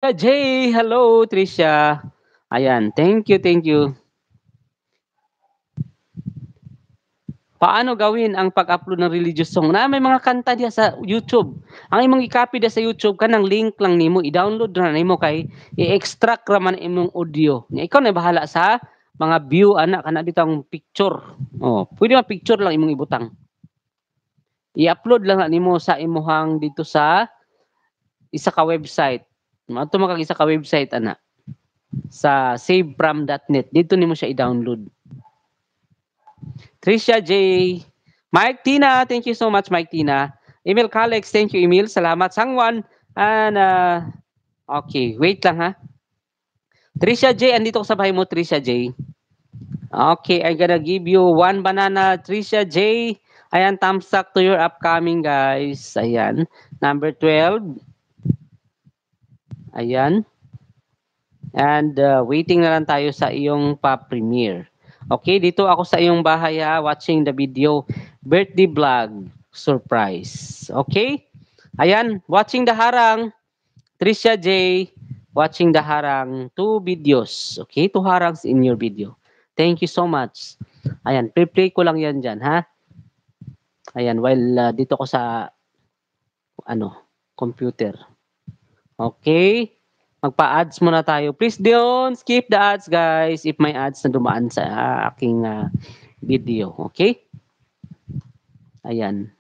Jay, hello Trisha. Ayan, thank you, thank you. Paano gawin ang pag-upload ng religious song? Na may mga kanta diya sa YouTube. Ang imong i-copy diya sa YouTube kanang link lang nimo, i-download na nimo kay i-extract ra man imong audio. Nya ikaw na bahala sa mga view ana kana bitang picture. Oh, pwede man picture lang imong ibutang. I-upload lang na nimo sa imuhang dito sa isa ka website. Mato man kag isa ka website ana sa savefrom.net. Dito nimo siya i-download. Trisha J. Mike Tina, thank you so much, Mike Tina. Emil Kalex, thank you, Emil. Salamat. Sangwan. And, okay, wait lang ha. Trisha J, andito ko sa bahay mo, Trisha J. Okay, I'm gonna give you one banana, Trisha J. Ayan, thumbs up to your upcoming, guys. Ayan, number 12. Ayan. And waiting na lang tayo sa iyong pa-premiere. Okay, dito ako sa iyong bahay ha, watching the video. Birthday vlog surprise. Okay? Ayan, watching the harang. Trisha J. Watching the harang. 2 videos. Okay? 2 harangs in your video. Thank you so much. Ayan, play ko lang yan dyan ha. Ayan, while dito ko sa computer. Okay? Magpa-ads muna tayo. Please don't skip the ads, guys, if may ads na dumaan sa aking video. Okay? Ayan.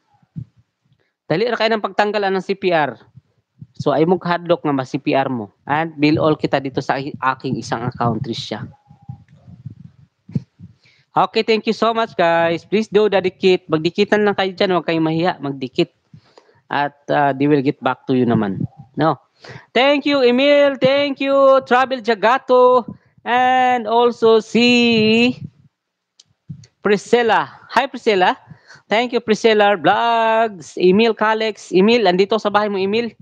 Dali ra kayo ng pagtanggal ng CPR. So, ay mong hadlock nga ma-CPR mo. And bill all kita dito sa aking isang account, Tricia. Okay, thank you so much, guys. Please do dedicate. Magdikitan lang kayo dyan. Huwag kayong mahiya. Magdikit. At they will get back to you naman. No? Thank you, Emil. Thank you, Travel Jagato. And also si Priscilla. Hi, Priscilla. Thank you, Priscilla Vlogs. Emil Kalex. Emil, andito sa bahay mo, Emil.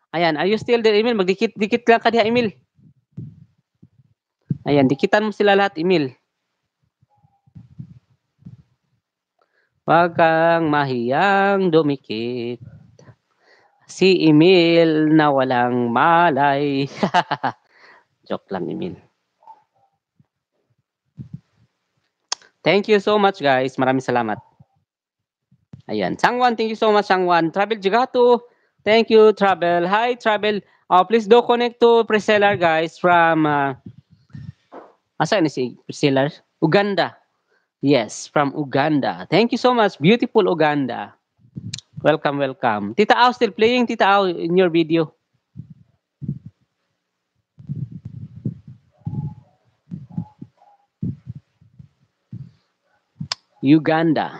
Ayan, are you still there, Emil? Magdikit-dikit lang ka diha, Emil. Ayan, dikitan mo sila lahat, Emil. Huwag kang mahiyang dumikit. Si Emil na walang malay. Joke lang, Emil. Thank you so much, guys. Maraming salamat. Ayan. Sangwan, thank you so much, Sangwan. Travel Jigato, thank you, Travel. Hi, Travel. Please do connect to Priscilla, guys, from, asan ni si Priscilla? Uganda. Yes, from Uganda. Thank you so much. Beautiful Uganda. Welcome, welcome. Tita Au still playing, Tita Au, in your video. Uganda.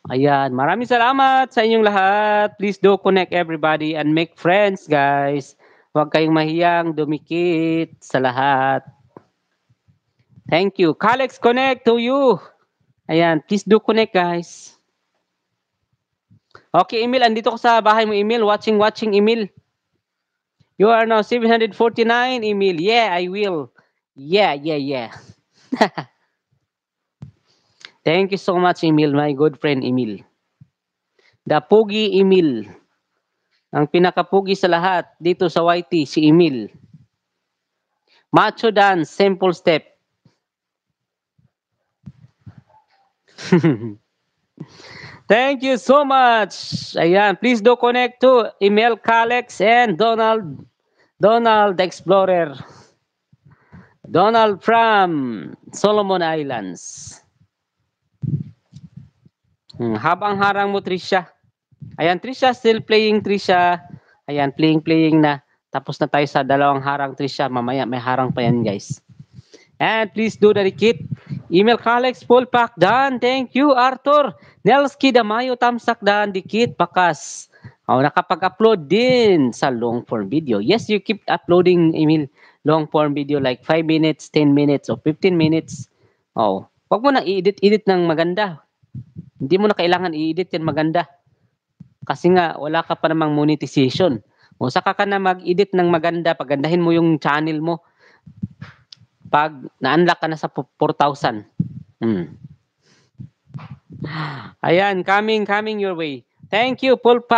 Ayan, maraming salamat sa inyong lahat. Please do connect everybody and make friends, guys. Huwag kayong mahiyang dumikit sa lahat. Thank you. Kalex, connect to you. Ayan, please do connect, guys. Okay, Emil, andito ko sa bahay mo, Emil. Watching, Emil. You are now 749, Emil. Yeah, I will. Yeah. Thank you so much, Emil, my good friend, Emil. The Pugi Emil. Ang pinakapugi sa lahat dito sa YT, si Emil. Macho dance, simple step. Thank you so much. Ayan, please do connect to Emil Kalex and Donald the Explorer. Donald from Solomon Islands. Habang harang mo, Trisha. Ayan, Trisha, still playing, Trisha. Ayan, playing na. Tapos na tayo sa 2 harang, Trisha. Mamaya may harang pa yan, guys. And please do the kit. Email Kalex, full pack, done. Thank you, Arthur. Nelski Damayo, tamsak, done. Dikit, bakas. Nakapag-upload din sa long form video. Yes, you keep uploading, Emil, long form video like 5 minutes, 10 minutes, or 15 minutes. Wag mo na i-edit ng maganda. Hindi mo na kailangan i-edit yan maganda. Kasi nga, wala ka pa namang monetization. Saka ka na mag-edit ng maganda, pagandahin mo yung channel mo. Pag na-unlock ka na sa 4,000. Ayan, coming your way. Thank you, Paul.